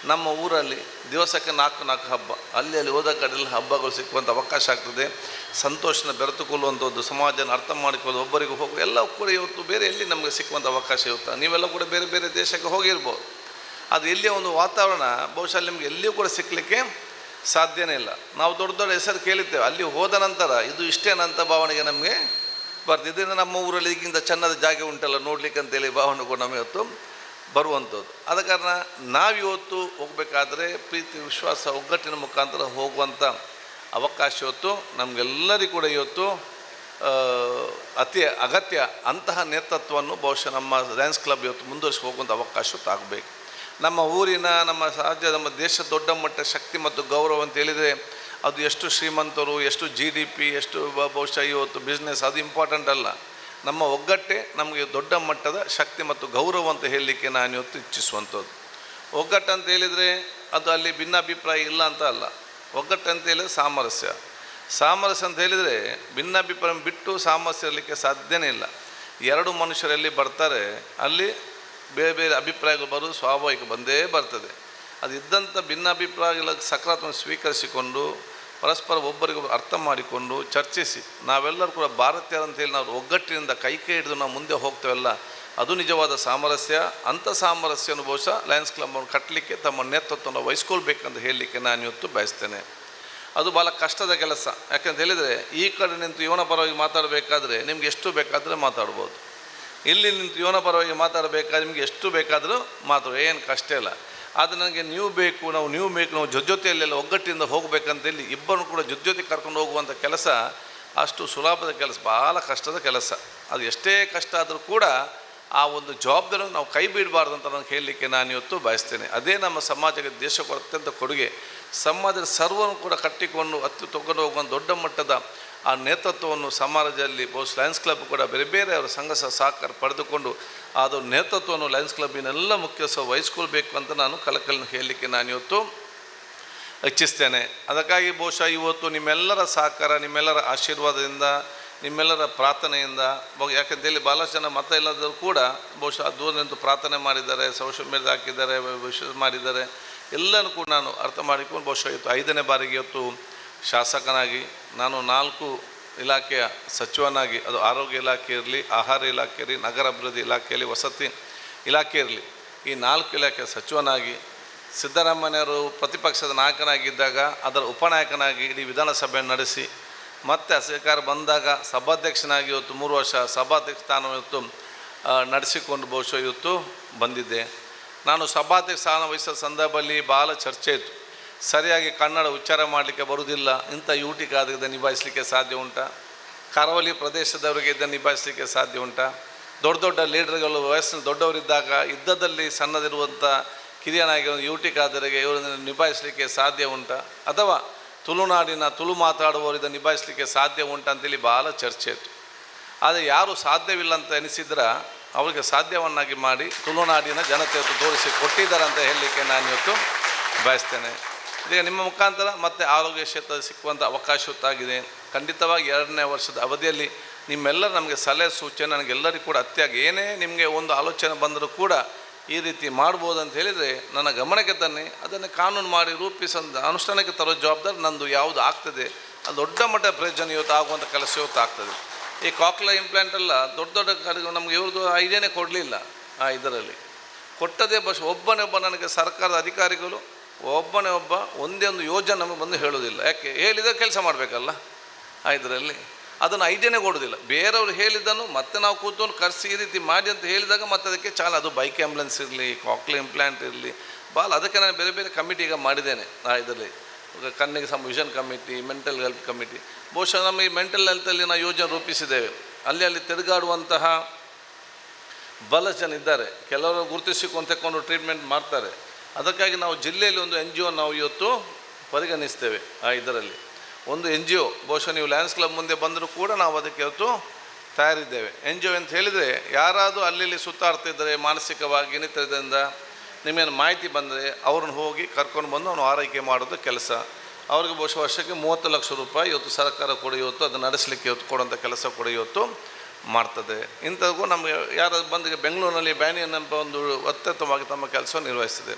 ನಮ್ಮ ಊರಲ್ಲಿ ದಿವಸಕ್ಕೆ 4 ಹಬ್ಬ. ಅಲ್ಲಿ ಹೋದ ಕಡೆಯಲ್ಲಿ ಹಬ್ಬಗಳು ಸಿಕ್ಕುವಂಥ ಅವಕಾಶ ಆಗ್ತದೆ. ಸಂತೋಷನ ಬೆರೆತುಕೊಳ್ಳುವಂಥದ್ದು, ಸಮಾಜನ ಅರ್ಥ ಮಾಡಿಕೊಳ್ಳೋದು, ಒಬ್ಬರಿಗೆ ಹೋಗುವ ಎಲ್ಲ ಕೂಡ ಇವತ್ತು ಬೇರೆ ಎಲ್ಲಿ ನಮಗೆ ಸಿಕ್ಕುವಂಥ ಅವಕಾಶ ಇರುತ್ತೆ. ನೀವೆಲ್ಲ ಕೂಡ ಬೇರೆ ಬೇರೆ ದೇಶಕ್ಕೆ ಹೋಗಿರ್ಬೋದು. ಅದು ಎಲ್ಲಿಯ ಒಂದು ವಾತಾವರಣ ಬಹುಶಃ ನಿಮಗೆ ಎಲ್ಲಿಯೂ ಕೂಡ ಸಿಕ್ಕಲಿಕ್ಕೆ ಸಾಧ್ಯನೇ ಇಲ್ಲ. ನಾವು ದೊಡ್ಡ ದೊಡ್ಡ ಹೆಸರು ಕೇಳಿದ್ದೇವೆ, ಅಲ್ಲಿ ಹೋದ ನಂತರ ಇದು ಇಷ್ಟೇನಂತ ಭಾವನೆಗೆ ನಮಗೆ ಬರ್ತಿದ್ದರಿಂದ ನಮ್ಮ ಊರಲ್ಲಿ ಈಗಿಂತ ಚೆನ್ನದ ಜಾಗ ಉಂಟಲ್ಲ ನೋಡಲಿಕ್ಕೆ ಅಂತೇಳಿ ಭಾವನೆ ಕೂಡ ನಮಗೆ ಇವತ್ತು ಬರುವಂಥದ್ದು. ಆದ ಕಾರಣ ನಾವಿವತ್ತು ಹೋಗಬೇಕಾದ್ರೆ ಪ್ರೀತಿ, ವಿಶ್ವಾಸ, ಒಗ್ಗಟ್ಟಿನ ಮುಖಾಂತರ ಹೋಗುವಂಥ ಅವಕಾಶ ಇವತ್ತು ನಮಗೆಲ್ಲರಿಗೂ ಕೂಡ ಇವತ್ತು ಅತಿ ಅಗತ್ಯ. ಅಂತಹ ನೇತೃತ್ವವನ್ನು ಬಹುಶಃ ನಮ್ಮ ಲಯನ್ಸ್ ಕ್ಲಬ್ ಇವತ್ತು ಮುಂದುವರಿಸಿ ಹೋಗುವಂಥ ಅವಕಾಶ ಆಗಬೇಕು. ನಮ್ಮ ಊರಿನ, ನಮ್ಮ ರಾಜ್ಯ, ನಮ್ಮ ದೇಶದ ದೊಡ್ಡ ಮಟ್ಟ ಶಕ್ತಿ ಮತ್ತು ಗೌರವ ಅಂತ ಹೇಳಿದರೆ ಅದು ಎಷ್ಟು ಶ್ರೀಮಂತರು, ಎಷ್ಟು GDP, ಎಷ್ಟು ಬಹುಶಃ ಇವತ್ತು ಬಿಸ್ನೆಸ್, ಅದು ಇಂಪಾರ್ಟೆಂಟ್ ಅಲ್ಲ. ನಮ್ಮ ಒಗ್ಗಟ್ಟೆ ನಮಗೆ ದೊಡ್ಡ ಮಟ್ಟದ ಶಕ್ತಿ ಮತ್ತು ಗೌರವ ಅಂತ ಹೇಳಲಿಕ್ಕೆ ನಾನು ಇವತ್ತು ಇಚ್ಛಿಸುವಂಥದ್ದು. ಒಗ್ಗಟ್ಟು ಅಂತ ಹೇಳಿದರೆ ಅದು ಅಲ್ಲಿ ಭಿನ್ನಾಭಿಪ್ರಾಯ ಇಲ್ಲ ಅಂತ ಅಲ್ಲ. ಒಗ್ಗಟ್ಟು ಅಂತ ಹೇಳಿದರೆ ಸಾಮರಸ್ಯ. ಸಾಮರಸ್ಯ ಅಂತ ಹೇಳಿದರೆ ಭಿನ್ನಾಭಿಪ್ರಾಯ ಬಿಟ್ಟು ಸಾಮರಸ್ಯ ಇರಲಿಕ್ಕೆ ಸಾಧ್ಯನೇ ಇಲ್ಲ. ಎರಡು ಮನುಷ್ಯರಲ್ಲಿ ಬರ್ತಾರೆ, ಅಲ್ಲಿ ಬೇರೆ ಬೇರೆ ಅಭಿಪ್ರಾಯಗಳು ಬರೋದು ಸ್ವಾಭಾವಿಕ ಬಂದೇ ಬರ್ತದೆ. ಅದು ಇದ್ದಂಥ ಭಿನ್ನಾಭಿಪ್ರಾಯಗಳ ಸಕಾರಾತ್ಮಕ ಸ್ವೀಕರಿಸಿಕೊಂಡು ಪರಸ್ಪರ ಒಬ್ಬರಿಗೊಬ್ಬರು ಅರ್ಥ ಮಾಡಿಕೊಂಡು ಚರ್ಚಿಸಿ ನಾವೆಲ್ಲರೂ ಕೂಡ ಭಾರತೀಯರಂತೇಳಿ ನಾವು ಒಗ್ಗಟ್ಟಿನಿಂದ ಕೈ ಹಿಡಿದು ನಾವು ಮುಂದೆ ಹೋಗ್ತೇವಲ್ಲ, ಅದು ನಿಜವಾದ ಸಾಮರಸ್ಯ. ಅಂಥ ಸಾಮರಸ್ಯವನ್ನು ಬಹುಶಃ ಲಯನ್ಸ್ ಕ್ಲಬ್ಬನ್ನು ಕಟ್ಟಲಿಕ್ಕೆ ತಮ್ಮ ನೇತೃತ್ವವನ್ನು ವಹಿಸ್ಕೊಳ್ಬೇಕಂತ ಹೇಳಲಿಕ್ಕೆ ನಾನು ಇವತ್ತು ಬಯಸ್ತೇನೆ. ಅದು ಭಾಳ ಕಷ್ಟದ ಕೆಲಸ. ಯಾಕಂತ ಹೇಳಿದರೆ ಈ ಕಡೆ ನಿಂತು ಇವನ ಪರವಾಗಿ ಮಾತಾಡಬೇಕಾದ್ರೆ ನಿಮ್ಗೆ ಎಷ್ಟು ಬೇಕಾದರೆ ಮಾತಾಡ್ಬೋದು, ಇಲ್ಲಿ ನಿಂತು ಇವನ ಪರವಾಗಿ ಮಾತಾಡಬೇಕಾದ್ರೆ ನಿಮಗೆ ಎಷ್ಟು ಬೇಕಾದರೂ ಏನು ಕಷ್ಟ ಇಲ್ಲ. ಆದರೆ ನನಗೆ ನೀವು ಬೇಕು, ನಾವು ಜೊತೆಯಲ್ಲೆಲ್ಲ ಒಗ್ಗಟ್ಟಿನಿಂದ ಹೋಗಬೇಕಂತೇಳಿ ಇಬ್ಬರನ್ನು ಕೂಡ ಜೊತೆ ಕರ್ಕೊಂಡು ಹೋಗುವಂಥ ಕೆಲಸ ಅಷ್ಟು ಸುಲಭದ ಕೆಲಸ, ಭಾಳ ಕಷ್ಟದ ಕೆಲಸ. ಅದು ಎಷ್ಟೇ ಕಷ್ಟ ಆದರೂ ಕೂಡ ಆ ಒಂದು ಜವಾಬ್ದಾರಿಯನ್ನು ನಾವು ಕೈ ಬಿಡಬಾರ್ದು ಅಂತ ನಾನು ಹೇಳಲಿಕ್ಕೆ ನಾನು ಇವತ್ತು ಬಯಸ್ತೇನೆ. ಅದೇ ನಮ್ಮ ಸಮಾಜಕ್ಕೆ, ದೇಶಕ್ಕೆ ಅತ್ಯಂತ ಕೊಡುಗೆ. ಸಮಾಜದ ಸರ್ವವನ್ನು ಕೂಡ ಕಟ್ಟಿಕೊಂಡು ತಗೊಂಡು ಹೋಗುವಂಥ ದೊಡ್ಡ ಮಟ್ಟದ ಆ ನೇತೃತ್ವವನ್ನು ಸಮಾಜದಲ್ಲಿ ಬಹುಶಃ ಲಯನ್ಸ್ ಕ್ಲಬ್ ಕೂಡ ಬೇರೆ ಬೇರೆ ಅವರ ಸಂಘ ಸಹಕಾರ ಪಡೆದುಕೊಂಡು ಅದು ನೇತೃತ್ವವನ್ನು ಲಯನ್ಸ್ ಕ್ಲಬ್ಬಿನೆಲ್ಲ ಮುಖ್ಯಸ್ಥ ವಹಿಸ್ಕೊಳ್ಬೇಕು ಅಂತ ನಾನು ಕಳಕಳಿನ ಹೇಳಲಿಕ್ಕೆ ನಾನು ಇವತ್ತು ಇಚ್ಛಿಸ್ತೇನೆ. ಅದಕ್ಕಾಗಿ ಬಹುಶಃ ಇವತ್ತು ನಿಮ್ಮೆಲ್ಲರ ಸಹಕಾರ, ನಿಮ್ಮೆಲ್ಲರ ಆಶೀರ್ವಾದದಿಂದ, ನಿಮ್ಮೆಲ್ಲರ ಪ್ರಾರ್ಥನೆಯಿಂದ, ಯಾಕಂತೇಳಿ ಭಾಳಷ್ಟು ಜನ ಮತ ಇಲ್ಲದರೂ ಕೂಡ ಬಹುಶಃ ದೂರ ನಿಂತು ಪ್ರಾರ್ಥನೆ ಮಾಡಿದ್ದಾರೆ, ಸೋಷಿಯಲ್ ಮೀಡಿಯಾ ಹಾಕಿದ್ದಾರೆ, ವಿಶೇಷ ಮಾಡಿದ್ದಾರೆ. ಎಲ್ಲನೂ ಕೂಡ ನಾನು ಅರ್ಥ ಮಾಡಿಕೊಂಡು ಬಹುಶಃ ಇವತ್ತು 5ನೇ ಬಾರಿಗೆ ಇವತ್ತು ಶಾಸಕನಾಗಿ ನಾನು 4 ಇಲಾಖೆಯ ಸಚಿವನಾಗಿ, ಅದು ಆರೋಗ್ಯ ಇಲಾಖೆ ಇರಲಿ, ಆಹಾರ ಇಲಾಖೆ ಇರಲಿ, ನಗರ ಅಭಿವೃದ್ಧಿ ಇಲಾಖೆಯಲ್ಲಿ, ವಸತಿ ಇಲಾಖೆ ಇರಲಿ, ಈ 4 ಇಲಾಖೆಯ ಸಚಿವನಾಗಿ ಸಿದ್ದರಾಮಯ್ಯವರು ಪ್ರತಿಪಕ್ಷದ ನಾಯಕನಾಗಿದ್ದಾಗ ಅದರ ಉಪನಾಯಕನಾಗಿ ಇಡೀ ವಿಧಾನಸಭೆಯನ್ನು ನಡೆಸಿ, ಮತ್ತು ಸರ್ಕಾರ ಬಂದಾಗ ಸಭಾಧ್ಯಕ್ಷನಾಗಿ ಇವತ್ತು 3 ವರ್ಷ ಸಭಾಧ್ಯಕ್ಷ ಸ್ಥಾನ ಇವತ್ತು ನಡೆಸಿಕೊಂಡು ಬಹುಶಃ ಇವತ್ತು ಬಂದಿದ್ದೆ. ನಾನು ಸಭಾಧ್ಯಕ್ಷ ಸ್ಥಾನ ವಹಿಸೋ ಸಂದರ್ಭದಲ್ಲಿ ಭಾಳ ಚರ್ಚೆ ಇತ್ತು. ಸರಿಯಾಗಿ ಕನ್ನಡ ಉಚ್ಚಾರ ಮಾಡಲಿಕ್ಕೆ ಬರುವುದಿಲ್ಲ, ಇಂಥ ಯೂಟಿಗಾದ ಇದನ್ನು ನಿಭಾಯಿಸಲಿಕ್ಕೆ ಸಾಧ್ಯ ಉಂಟಾ? ಕರಾವಳಿ ಪ್ರದೇಶದವರಿಗೆ ಇದನ್ನು ನಿಭಾಯಿಸಲಿಕ್ಕೆ ಸಾಧ್ಯ ಉಂಟಾ? ದೊಡ್ಡ ದೊಡ್ಡ ಲೀಡರ್ಗಳು ವಯಸ್ಸಿನ ದೊಡ್ಡವರಿದ್ದಾಗ ಇದ್ದದಲ್ಲಿ ಸಣ್ಣದಿರುವಂಥ ಕಿರಿಯನಾಗಿ ಯೂಟಿಗಾದರಿಗೆ ಇವರನ್ನು ನಿಭಾಯಿಸಲಿಕ್ಕೆ ಸಾಧ್ಯ ಉಂಟಾ? ಅಥವಾ ತುಳುನಾಡಿನ ತುಳು ಮಾತಾಡುವವರು ಇದನ್ನು ನಿಭಾಯಿಸಲಿಕ್ಕೆ ಸಾಧ್ಯ ಉಂಟಾ ಅಂತೇಳಿ ಭಾಳ ಚರ್ಚೆ ಇತ್ತು. ಆದರೆ ಯಾರು ಸಾಧ್ಯವಿಲ್ಲ ಅಂತ ಎನಿಸಿದ್ರೆ ಅವರಿಗೆ ಸಾಧ್ಯವನ್ನಾಗಿ ಮಾಡಿ ತುಳುನಾಡಿನ ಜನತೆಯನ್ನು ತೋರಿಸಿ ಕೊಟ್ಟಿದ್ದಾರೆ ಅಂತ ಹೇಳಲಿಕ್ಕೆ ನಾನು ಇವತ್ತು ಬಯಸ್ತೇನೆ. ಈಗ ನಿಮ್ಮ ಮುಖಾಂತರ ಮತ್ತು ಆರೋಗ್ಯ ಕ್ಷೇತ್ರದ ಸಿಕ್ಕುವಂಥ ಅವಕಾಶ ಹೊತ್ತಾಗಿದೆ. ಖಂಡಿತವಾಗಿ 2ನೇ ವರ್ಷದ ಅವಧಿಯಲ್ಲಿ ನಿಮ್ಮೆಲ್ಲರೂ ನಮಗೆ ಸಲಹೆ ಸೂಚನೆ ನನಗೆಲ್ಲರಿಗೂ ಕೂಡ ಅತ್ಯಾಗಿ ಏನೇ ನಿಮಗೆ ಒಂದು ಆಲೋಚನೆ ಬಂದರೂ ಕೂಡ ಈ ರೀತಿ ಮಾಡ್ಬೋದು ಅಂತ ಹೇಳಿದರೆ ನನ್ನ ಗಮನಕ್ಕೆ ತನ್ನಿ, ಅದನ್ನು ಕಾನೂನು ಮಾಡಿ ರೂಪಿಸಂತ ಅನುಷ್ಠಾನಕ್ಕೆ ತರೋ ಜವಾಬ್ದಾರಿ ನಂದು. ಯಾವುದು ಆಗ್ತದೆ ಅದು ದೊಡ್ಡ ಮಟ್ಟದ ಪ್ರಯೋಜನ ಇವತ್ತು ಆಗುವಂಥ ಕೆಲಸ ಇವತ್ತು ಆಗ್ತದೆ. ಈ ಕಾಕ್ಲಾ ಇಂಪ್ಲಾಂಟೆಲ್ಲ ದೊಡ್ಡ ದೊಡ್ಡ ಕಡೆಗಳು ನಮಗೆ ಇವ್ರದ್ದು ಐಡಿಯಾನೇ ಕೊಡಲಿಲ್ಲ. ಇದರಲ್ಲಿ ಕೊಟ್ಟದೇ ಒಬ್ಬ ನನಗೆ ಸರ್ಕಾರದ ಅಧಿಕಾರಿಗಳು ಒಬ್ಬ ಒಂದೇ ಒಂದು ಯೋಜನೆ ನಮಗೆ ಬಂದು ಹೇಳೋದಿಲ್ಲ. ಯಾಕೆ ಹೇಳಿದರೆ ಕೆಲಸ ಮಾಡಬೇಕಲ್ಲ, ಇದರಲ್ಲಿ ಅದನ್ನು ಐಡಿಯಾನೇ ಕೊಡೋದಿಲ್ಲ. ಬೇರೆಯವರು ಹೇಳಿದ್ದನ್ನು ಮತ್ತೆ ನಾವು ಕೂತ್ಕೊಂಡು ಕರೆಸಿ ಈ ರೀತಿ ಮಾಡಿ ಅಂತ ಹೇಳಿದಾಗ ಮತ್ತೆ ಅದಕ್ಕೆ ಅದು ಬೈಕ್ ಆ್ಯಂಬುಲೆನ್ಸ್ ಇರಲಿ, ಕಾಕ್ಲಾ ಇಂಪ್ಲಾಂಟ್ ಇರಲಿ, ಭಾಳ ಅದಕ್ಕೆ ನಾನು ಬೇರೆ ಬೇರೆ ಕಮಿಟಿ ಈಗ ಮಾಡಿದ್ದೇನೆ. ಇದರಲ್ಲಿ ಕಣ್ಣಿಗೆ vision committee, mental health committee. ಬಹುಶಃ ನಮ್ಮ ಈ ಮೆಂಟಲ್ ಹೆಲ್ತಲ್ಲಿ ನಾವು ಯೋಜನೆ ರೂಪಿಸಿದ್ದೇವೆ. ಅಲ್ಲಿ ತಿರುಗಾಡುವಂತಹ ಬಲ ಜನ ಇದ್ದಾರೆ, ಕೆಲವರು ಗುರುತಿಸಿಕೊಂಡು ತೆಕ್ಕೊಂಡು ಟ್ರೀಟ್ಮೆಂಟ್ ಮಾಡ್ತಾರೆ. ಅದಕ್ಕಾಗಿ ನಾವು ಜಿಲ್ಲೆಯಲ್ಲಿ ಒಂದು NGO ನಾವು ಇವತ್ತು ಪರಿಗಣಿಸ್ತೇವೆ. ಇದರಲ್ಲಿ ಒಂದು NGO ಬಹುಶಃ ನೀವು ಲಯನ್ಸ್ ಕ್ಲಬ್ ಮುಂದೆ ಬಂದರೂ ಕೂಡ ನಾವು ಅದಕ್ಕೆ ಇವತ್ತು ತಯಾರಿದ್ದೇವೆ. NGO ಅಂತ ಹೇಳಿದರೆ ಯಾರಾದರೂ ಅಲ್ಲಿ ಸುತ್ತಾಡ್ತಿದ್ದರೆ ಮಾನಸಿಕವಾಗಿ ಇನ್ನಿತರದಿಂದ ನಿಮ್ಮೇನು ಮಾಹಿತಿ ಬಂದರೆ ಅವ್ರನ್ನ ಹೋಗಿ ಕರ್ಕೊಂಡು ಬಂದು ಅವನು ಆರೈಕೆ ಮಾಡೋದು ಕೆಲಸ. ಅವ್ರಿಗೆ ಬಹುಶಃ ವರ್ಷಕ್ಕೆ 30 ಲಕ್ಷ ರೂಪಾಯಿ ಇವತ್ತು ಸರ್ಕಾರ ಕೂಡ ಇವತ್ತು ಅದನ್ನು ನಡೆಸಲಿಕ್ಕೆ ಇವತ್ತು ಕೊಡುವಂಥ ಕೆಲಸ ಕೂಡ ಇವತ್ತು ಮಾಡ್ತದೆ. ಇಂಥವು ನಮಗೆ ಯಾರು ಬಂದು ಬೆಂಗಳೂರಿನಲ್ಲಿ ಬ್ಯಾನಿಯನ್ ಎಂಬ ಒಂದು ಅತ್ಯುತ್ತಮವಾಗಿ ತಮ್ಮ ಕೆಲಸ ನಿರ್ವಹಿಸಿದೆ.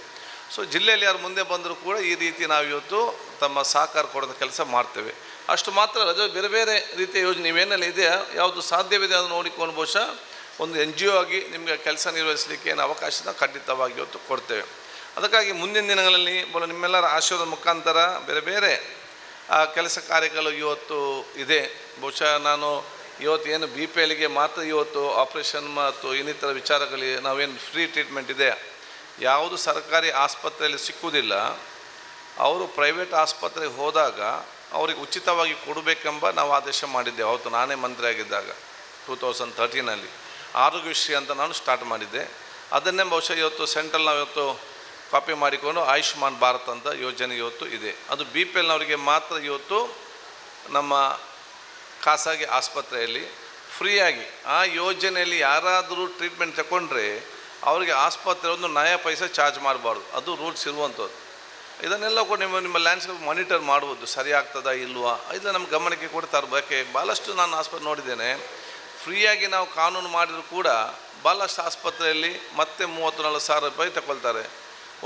ಸೊ ಜಿಲ್ಲೆಯಲ್ಲಿ ಯಾರು ಮುಂದೆ ಬಂದರೂ ಕೂಡ ಈ ರೀತಿ ನಾವು ಇವತ್ತು ತಮ್ಮ ಸಹಕಾರ ಕೊಡೋದು ಕೆಲಸ ಮಾಡ್ತೇವೆ. ಅಷ್ಟು ಮಾತ್ರ ಅದು ಬೇರೆ ಬೇರೆ ರೀತಿಯ ಯೋಜನೆ ನೀವೇನಲ್ಲಿ ಇದೆಯಾ, ಯಾವುದು ಸಾಧ್ಯವಿದೆ ಅದನ್ನು ನೋಡಿಕೊಂಡು ಬಹುಶಃ ಒಂದು NGO ಆಗಿ ನಿಮಗೆ ಕೆಲಸ ನಿರ್ವಹಿಸಲಿಕ್ಕೆ ಏನು ಅವಕಾಶನ ಖಂಡಿತವಾಗಿ ಇವತ್ತು ಕೊಡ್ತೇವೆ. ಅದಕ್ಕಾಗಿ ಮುಂದಿನ ದಿನಗಳಲ್ಲಿ ನಿಮ್ಮೆಲ್ಲರ ಆಶೀರ್ವಾದ ಮುಖಾಂತರ ಬೇರೆ ಬೇರೆ ಕೆಲಸ ಕಾರ್ಯಗಳು ಇವತ್ತು ಇದೆ. ಬಹುಶಃ ನಾನು ಇವತ್ತು ಏನು BPLಗೆ ಮಾತ್ರ ಇವತ್ತು ಆಪ್ರೇಷನ್ ಮತ್ತು ಇನ್ನಿತರ ವಿಚಾರಗಳಿಗೆ ನಾವೇನು ಫ್ರೀ ಟ್ರೀಟ್ಮೆಂಟ್ ಇದೆ, ಯಾವುದು ಸರ್ಕಾರಿ ಆಸ್ಪತ್ರೆಯಲ್ಲಿ ಸಿಕ್ಕುವುದಿಲ್ಲ. ಅವರು ಪ್ರೈವೇಟ್ ಆಸ್ಪತ್ರೆಗೆ ಹೋದಾಗ ಅವರಿಗೆ ಉಚಿತವಾಗಿ ಕೊಡಬೇಕೆಂಬ ನಾವು ಆದೇಶ ಮಾಡಿದ್ದೇವೆ. ಅವತ್ತು ನಾನೇ ಮಂತ್ರಿ ಆಗಿದ್ದಾಗ 2013ನಲ್ಲಿ ಆರೋಗ್ಯಶ್ರೀ ಅಂತ ನಾನು ಸ್ಟಾರ್ಟ್ ಮಾಡಿದ್ದೆ. ಅದನ್ನೇ ಬಹುಶಃ ಇವತ್ತು ಸೆಂಟ್ರಲ್ ನಾವು ಇವತ್ತು ಕಾಪಿ ಮಾಡಿಕೊಂಡು ಆಯುಷ್ಮಾನ್ ಭಾರತ್ ಅಂತ ಯೋಜನೆ ಇವತ್ತು ಇದೆ. ಅದು ಬಿ ಪಿ ಎಲ್ನವರಿಗೆ ಮಾತ್ರ ಇವತ್ತು ನಮ್ಮ ಖಾಸಗಿ ಆಸ್ಪತ್ರೆಯಲ್ಲಿ ಫ್ರೀಯಾಗಿ ಆ ಯೋಜನೆಯಲ್ಲಿ ಯಾರಾದರೂ ಟ್ರೀಟ್ಮೆಂಟ್ ತಗೊಂಡ್ರೆ ಅವರಿಗೆ ಆಸ್ಪತ್ರೆ ಒಂದು ನಯ ಪೈಸೆ ಚಾರ್ಜ್ ಮಾಡಬಾರ್ದು. ಅದು ರೂಲ್ಸ್ ಇರುವಂಥದ್ದು. ಇದನ್ನೆಲ್ಲ ಕೂಡ ನಿಮ್ಮ ಲ್ಯಾಂಡ್ಸ್ಕೇಪ್ ಮಾನಿಟರ್ ಮಾಡ್ಬೋದು, ಸರಿ ಆಗ್ತದಾ ಇಲ್ವಾ, ಇದು ನಮ್ಮ ಗಮನಕ್ಕೆ ಕೂಡ ತರಬೇಕು. ಭಾಳಷ್ಟು ನಾನು ಆಸ್ಪತ್ರೆ ನೋಡಿದ್ದೇನೆ, ಫ್ರೀಯಾಗಿ ನಾವು ಕಾನೂನು ಮಾಡಿದರೂ ಕೂಡ ಭಾಳಷ್ಟು ಆಸ್ಪತ್ರೆಯಲ್ಲಿ ಮತ್ತೆ 30-40 ಸಾವಿರ ರೂಪಾಯಿ ತಗೊಳ್ತಾರೆ.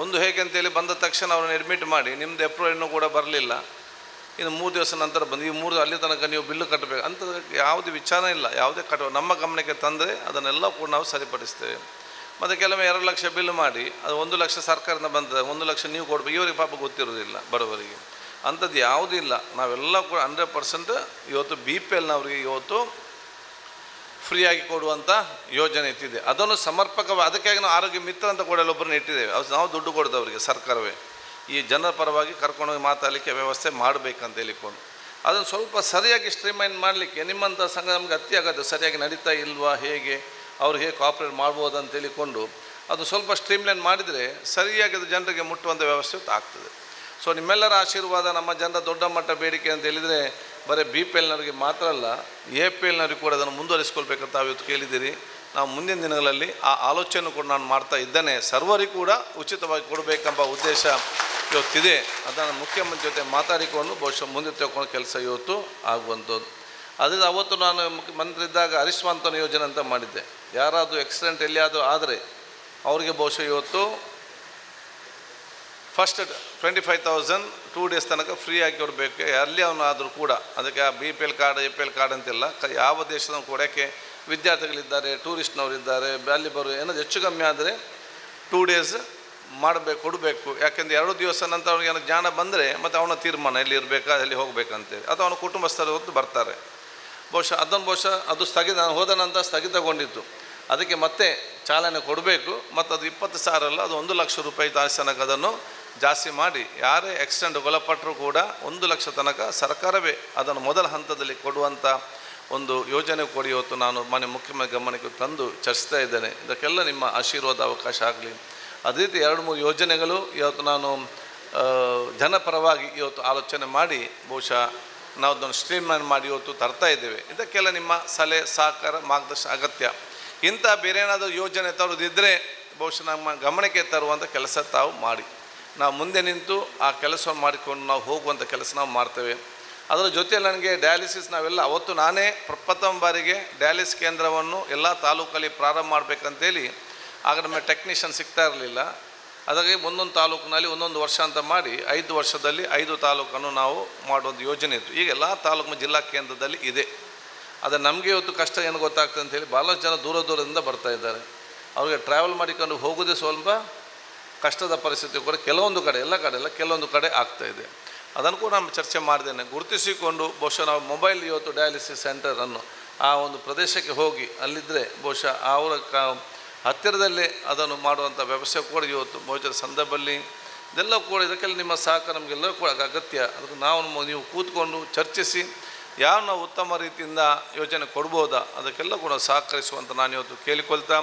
ಒಂದು ಹೇಗೆ ಅಂತೇಳಿ ಬಂದ ತಕ್ಷಣ ಅವ್ರನ್ನ ಅಡ್ಮಿಟ್ ಮಾಡಿ ನಿಮ್ಮದು ಎಪ್ರೂವ್ ಇನ್ನೂ ಕೂಡ ಬರಲಿಲ್ಲ, ಇನ್ನು 3 ದಿವಸ ನಂತರ ಬಂದು ಈ 3 ಅಲ್ಲಿ ತನಕ ನೀವು ಬಿಲ್ಲು ಕಟ್ಟಬೇಕು ಅಂತ ಯಾವುದೇ ವಿಚಾರ ಇಲ್ಲ. ಯಾವುದೇ ನಮ್ಮ ಗಮನಕ್ಕೆ ತಂದರೆ ಅದನ್ನೆಲ್ಲ ಕೂಡ ನಾವು ಸರಿಪಡಿಸ್ತೇವೆ. ಮತ್ತು ಕೆಲವೊಮ್ಮೆ 2 ಲಕ್ಷ ಬಿಲ್ ಮಾಡಿ ಅದು 1 ಲಕ್ಷ ಸರ್ಕಾರದಿಂದ ಬಂದರೆ 1 ಲಕ್ಷ ನೀವು ಕೊಡಬೇಕು, ಇವರಿಗೆ ಪಾಪ ಗೊತ್ತಿರೋದಿಲ್ಲ ಬಡವರಿಗೆ. ಅಂಥದ್ದು ಯಾವುದೂ ಇಲ್ಲ. ನಾವೆಲ್ಲ ಕೂಡ 100% ಇವತ್ತು ಬಿ ಪಿ ಎಲ್ನವರಿಗೆ ಇವತ್ತು ಫ್ರೀಯಾಗಿ ಕೊಡುವಂಥ ಯೋಜನೆ ಇಟ್ಟಿದೆ. ಅದನ್ನು ಸಮರ್ಪಕವಾಗಿ ಅದಕ್ಕಾಗಿ ನಾವು ಆರೋಗ್ಯ ಮಿತ್ರ ಅಂತ ಕೂಡ ಒಬ್ಬರನ್ನ ಇಟ್ಟಿದ್ದೇವೆ. ಅದು ನಾವು ದುಡ್ಡು ಕೊಡೋದವರಿಗೆ ಸರ್ಕಾರವೇ ಈ ಜನರ ಪರವಾಗಿ ಕರ್ಕೊಂಡೋಗಿ ಮಾತಾಡಲಿಕ್ಕೆ ವ್ಯವಸ್ಥೆ ಮಾಡಬೇಕಂತ ಹೇಳಿಕೊಂಡು ಅದನ್ನು ಸ್ವಲ್ಪ ಸರಿಯಾಗಿ ಸ್ಟ್ರೀಮ್ಲೈನ್ ಮಾಡಲಿಕ್ಕೆ ನಿಮ್ಮಂಥ ಸಂಘ ನಮಗೆ ಅಗತ್ಯ. ಸರಿಯಾಗಿ ನಡೀತಾ ಇಲ್ವಾ, ಹೇಗೆ ಅವ್ರು ಹೇಗೆ ಕಾಪ್ರೇಟ್ ಮಾಡ್ಬೋದು ಅಂತ ಹೇಳಿಕೊಂಡು ಅದು ಸ್ವಲ್ಪ ಸ್ಟ್ರೀಮ್ಲೈನ್ ಮಾಡಿದರೆ ಸರಿಯಾಗಿ ಅದು ಜನರಿಗೆ ಮುಟ್ಟುವಂಥ ವ್ಯವಸ್ಥೆ ಆಗ್ತದೆ. ಸೊ ನಿಮ್ಮೆಲ್ಲರ ಆಶೀರ್ವಾದ, ನಮ್ಮ ಜನರ ದೊಡ್ಡ ಮಟ್ಟ ಬೇಡಿಕೆ ಅಂತ ಹೇಳಿದರೆ ಬರೀ ಬಿ ಪಿ ಎಲ್ನವರಿಗೆ ಮಾತ್ರ ಅಲ್ಲ, ಎ ಪಿ ಎಲ್ನವರಿಗೆ ಕೂಡ ಅದನ್ನು ಮುಂದುವರಿಸ್ಕೊಳ್ಬೇಕಂತ ಇವತ್ತು ಕೇಳಿದ್ದೀರಿ. ನಾವು ಮುಂದಿನ ದಿನಗಳಲ್ಲಿ ಆ ಆಲೋಚನೆ ಕೂಡ ನಾನು ಮಾಡ್ತಾ ಇದ್ದೇನೆ. ಸರ್ವರಿಗೂ ಕೂಡ ಉಚಿತವಾಗಿ ಕೊಡಬೇಕೆಂಬ ಉದ್ದೇಶ ಇವತ್ತಿದೆ. ಅದನ್ನು ಮುಖ್ಯಮಂತ್ರಿ ಜೊತೆ ಮಾತಾಡಿಕೊಂಡು ಬಹುಶಃ ಮುಂದೆ ತಗೊಂಡು ಕೆಲಸ ಇವತ್ತು ಆಗುವಂಥದ್ದು. ಅದೇ ಅವತ್ತು ನಾನು ಮುಖ್ಯಮಂತ್ರಿ ಇದ್ದಾಗ ಆಯುಷ್ಮಾನ್ ಯೋಜನೆ ಅಂತ ಮಾಡಿದ್ದೆ. ಯಾರಾದರೂ ಆಕ್ಸಿಡೆಂಟ್ ಎಲ್ಲಿಯಾದರೂ ಆದರೆ ಅವರಿಗೆ ಬಹುಶಃ ಇವತ್ತು ಫಸ್ಟ್ 25,000 2 ಡೇಸ್ ತನಕ ಫ್ರೀಯಾಗಿ ಕೊಡಬೇಕು. ಎಲ್ಲಿ ಅವನಾದರೂ ಕೂಡ ಅದಕ್ಕೆ B P L card, A P L card ಅಂತೆಲ್ಲ ಯಾವ ದೇಶದ ಕೊಡೋಕ್ಕೆ ವಿದ್ಯಾರ್ಥಿಗಳಿದ್ದಾರೆ, ಟೂರಿಸ್ಟ್ನವರಿದ್ದಾರೆ, ಅಲ್ಲಿ ಬರೋ ಏನಾದರೂ ಹೆಚ್ಚು ಕಮ್ಮಿ ಆದರೆ 2 ಡೇಸ್ ಕೊಡಬೇಕು. ಯಾಕೆಂದರೆ 2 ದಿವಸ ನಂತರ ಅವ್ರಿಗೆ ಏನೋ ಜ್ಞಾನ ಬಂದರೆ ಮತ್ತು ಅವನ ತೀರ್ಮಾನ ಎಲ್ಲಿ ಇರಬೇಕಾ, ಎಲ್ಲಿ ಹೋಗಬೇಕಂತೇಳಿ, ಅಥವಾ ಅವನ ಕುಟುಂಬಸ್ಥರು ಹೊತ್ತು ಬರ್ತಾರೆ. ಬಹುಶಃ ಅದು ನಾನು ಹೋದ ನಂತರ ಸ್ಥಗಿತಗೊಂಡಿತ್ತು. ಅದಕ್ಕೆ ಮತ್ತೆ ಚಾಲನೆ ಕೊಡಬೇಕು. ಮತ್ತು ಅದು 20,000 ಅಲ್ಲ, ಅದು 1 ಲಕ್ಷ ರೂಪಾಯಿ ತನಕ ಅದನ್ನು ಜಾಸ್ತಿ ಮಾಡಿ ಯಾರೇ ಆಕ್ಸಿಡೆಂಟ್ ಒಳಪಟ್ಟರೂ ಕೂಡ 1 ಲಕ್ಷ ತನಕ ಸರ್ಕಾರವೇ ಅದನ್ನು ಮೊದಲ ಹಂತದಲ್ಲಿ ಕೊಡುವಂಥ ಒಂದು ಯೋಜನೆ ಕೊಡಿ ಇವತ್ತು ನಾನು ಮಾನ್ಯ ಮುಖ್ಯಮಂತ್ರಿ ಗಮನಕ್ಕೆ ತಂದು ಚರ್ಚಿಸ್ತಾ ಇದ್ದೇನೆ. ಇದಕ್ಕೆಲ್ಲ ನಿಮ್ಮ ಆಶೀರ್ವಾದ ಅವಕಾಶ ಆಗಲಿ. ಅದೇ ರೀತಿ 2-3 ಯೋಜನೆಗಳು ಇವತ್ತು ನಾನು ಜನಪರವಾಗಿ ಇವತ್ತು ಆಲೋಚನೆ ಮಾಡಿ ಬಹುಶಃ ನಾವು ಅದನ್ನು ಸ್ಟ್ರೀಮ್ಲೈನ್ ಮಾಡಿ ಇವತ್ತು ತರ್ತಾ ಇದ್ದೇವೆ. ಇದಕ್ಕೆಲ್ಲ ನಿಮ್ಮ ಸಲಹೆ ಸಹಕಾರ ಮಾರ್ಗದರ್ಶನ ಅಗತ್ಯ. ಇಂಥ ಬೇರೆ ಏನಾದರೂ ಯೋಜನೆ ತರೋದಿದ್ದರೆ ಬಹುಶಃ ನಮ್ಮ ಗಮನಕ್ಕೆ ತರುವಂಥ ಕೆಲಸ ತಾವು ಮಾಡಿ, ನಾವು ಮುಂದೆ ನಿಂತು ಆ ಕೆಲಸವನ್ನು ಮಾಡಿಕೊಂಡು ನಾವು ಹೋಗುವಂಥ ಕೆಲಸ ನಾವು ಮಾಡ್ತೇವೆ. ಅದರ ಜೊತೆಯಲ್ಲಿ ನನಗೆ ಡಯಾಲಿಸಿಸ್ ನಾವೆಲ್ಲ ಅವತ್ತು ನಾನೇ ಪ್ರಥಮ ಬಾರಿಗೆ ಡಯಾಲಿಸಿಸ್ ಕೇಂದ್ರವನ್ನು ಎಲ್ಲ ತಾಲೂಕಲ್ಲಿ ಪ್ರಾರಂಭ ಮಾಡಬೇಕಂತೇಳಿ ಆಗ ನಮ್ಮ ಟೆಕ್ನಿಷಿಯನ್ ಸಿಗ್ತಾ ಇರಲಿಲ್ಲ. ಹಾಗಾಗಿ ಒಂದೊಂದು ತಾಲೂಕಿನಲ್ಲಿ 1 ವರ್ಷ ಅಂತ ಮಾಡಿ 5 ವರ್ಷದಲ್ಲಿ 5 ತಾಲೂಕನ್ನು ನಾವು ಮಾಡುವಂಥ ಯೋಜನೆ ಇತ್ತು. ಈಗ ಎಲ್ಲ ತಾಲೂಕು ಜಿಲ್ಲಾ ಕೇಂದ್ರದಲ್ಲಿ ಇದೆ. ಅದು ನಮಗೆ ಇವತ್ತು ಕಷ್ಟ ಏನು ಗೊತ್ತಾಗ್ತದೆ ಅಂತೇಳಿ ಭಾಳಷ್ಟು ಜನ ದೂರದಿಂದ ಬರ್ತಾ ಇದ್ದಾರೆ. ಅವ್ರಿಗೆ ಟ್ರಾವೆಲ್ ಮಾಡಿಕೊಂಡು ಹೋಗೋದೇ ಸ್ವಲ್ಪ ಕಷ್ಟದ ಪರಿಸ್ಥಿತಿ ಕೂಡ ಕೆಲವೊಂದು ಕಡೆ, ಎಲ್ಲ ಕಡೆ ಅಲ್ಲ, ಕೆಲವೊಂದು ಕಡೆ ಆಗ್ತಾಯಿದೆ. ಅದನ್ನು ಕೂಡ ನಾನು ಚರ್ಚೆ ಮಾಡಿದ್ದೇನೆ. ಗುರುತಿಸಿಕೊಂಡು ಬಹುಶಃ ನಾವು ಮೊಬೈಲ್ ಇವತ್ತು ಡಯಾಲಿಸಿಸ್ ಸೆಂಟರನ್ನು ಆ ಒಂದು ಪ್ರದೇಶಕ್ಕೆ ಹೋಗಿ ಅಲ್ಲಿದ್ದರೆ ಬಹುಶಃ ಅವರ ಹತ್ತಿರದಲ್ಲೇ ಅದನ್ನು ಮಾಡುವಂಥ ವ್ಯವಸ್ಥೆ ಕೂಡ ಇವತ್ತು ಬಹುಶಃ ಸಂದರ್ಭದಲ್ಲಿ ಇದೆಲ್ಲ ಕೂಡ ಇದಕ್ಕೆಲ್ಲ ನಿಮ್ಮ ಸಹಕಾರ ನಮಗೆಲ್ಲರೂ ಕೂಡ ಅಗತ್ಯ. ಅದಕ್ಕೆ ನೀವು ಕೂತ್ಕೊಂಡು ಚರ್ಚಿಸಿ ನಾವು ಉತ್ತಮ ರೀತಿಯಿಂದ ಯೋಜನೆ ಕೊಡ್ಬೋದಾ ಅದಕ್ಕೆಲ್ಲ ಕೂಡ ಸಹಕರಿಸುವಂಥ ನಾನು ಇವತ್ತು ಕೇಳಿಕೊಳ್ತಾ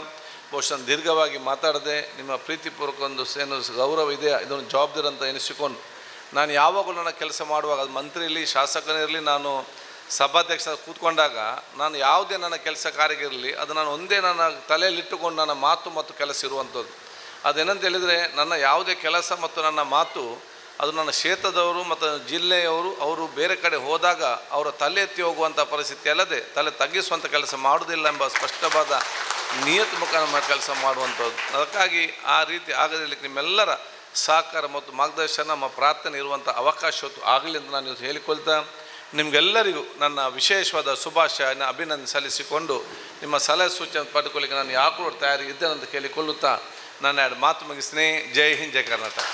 ಬಹುಶಃ ದೀರ್ಘವಾಗಿ ಮಾತಾಡದೆ ನಿಮ್ಮ ಪ್ರೀತಿಪೂರ್ವಕ ಒಂದು ಏನು ಗೌರವ ಇದೆ, ಇದೊಂದು ಜವಾಬ್ದಾರಿ ಅಂತ ಎನಿಸಿಕೊಂಡು ನಾನು ಯಾವಾಗಲೂ ನನ್ನ ಕೆಲಸ ಮಾಡುವಾಗ ಅದು ಮಂತ್ರಿ ಇರಲಿ, ಶಾಸಕನಿರಲಿ, ನಾನು ಸಭಾಧ್ಯಕ್ಷ ಕೂತ್ಕೊಂಡಾಗ ನಾನು ಯಾವುದೇ ನನ್ನ ಕೆಲಸ ಕಾರ್ಯಗಿರಲಿ ಅದು ನಾನು ಒಂದೇ ನನ್ನ ತಲೆಯಲ್ಲಿಟ್ಟುಕೊಂಡು ನನ್ನ ಮಾತು ಮತ್ತು ಕೆಲಸ ಇರುವಂಥದ್ದು. ಅದೇನಂತ ಹೇಳಿದರೆ ನನ್ನ ಯಾವುದೇ ಕೆಲಸ ಮತ್ತು ನನ್ನ ಮಾತು ಅದು ನನ್ನ ಕ್ಷೇತ್ರದವರು ಮತ್ತು ಜಿಲ್ಲೆಯವರು ಅವರು ಬೇರೆ ಕಡೆ ಹೋದಾಗ ಅವರ ತಲೆ ಎತ್ತಿ ಹೋಗುವಂಥ ಪರಿಸ್ಥಿತಿ ಅಲ್ಲದೆ ತಲೆ ತಗ್ಗಿಸುವಂಥ ಕೆಲಸ ಮಾಡುವುದಿಲ್ಲ ಎಂಬ ಸ್ಪಷ್ಟವಾದ ನಿಯತ್ ಮುಖಾಂತರ ಕೆಲಸ ಮಾಡುವಂಥದ್ದು. ಅದಕ್ಕಾಗಿ ಆ ರೀತಿ ಆಗದಿರಲಿಕ್ಕೆ ನಿಮ್ಮೆಲ್ಲರ ಸಹಕಾರ ಮತ್ತು ಮಾರ್ಗದರ್ಶನ ನಮ್ಮ ಪ್ರಾರ್ಥನೆ ಇರುವಂಥ ಅವಕಾಶ ಆಗಲಿ ಅಂತ ನಾನು ಹೇಳಿಕೊಳ್ತಾ ನಿಮಗೆಲ್ಲರಿಗೂ ನನ್ನ ವಿಶೇಷವಾದ ಶುಭಾಶಯನ ಅಭಿನಂದನೆ ಸಲ್ಲಿಸಿಕೊಂಡು ನಿಮ್ಮ ಸಲಹೆ ಸೂಚನೆ ಪಡೆದುಕೊಳ್ಳಿಕ್ಕೆ ನಾನು ಯಾಕೂ ತಯಾರಿ ಇದ್ದೇನೆ ಅಂತ ಕೇಳಿಕೊಳ್ಳುತ್ತಾ ನನ್ನ 2 ಮಾತು ಮುಗಿಸ್ತೀನಿ. ಜೈ ಹಿಂದ್, ಜೈ ಕರ್ನಾಟಕ.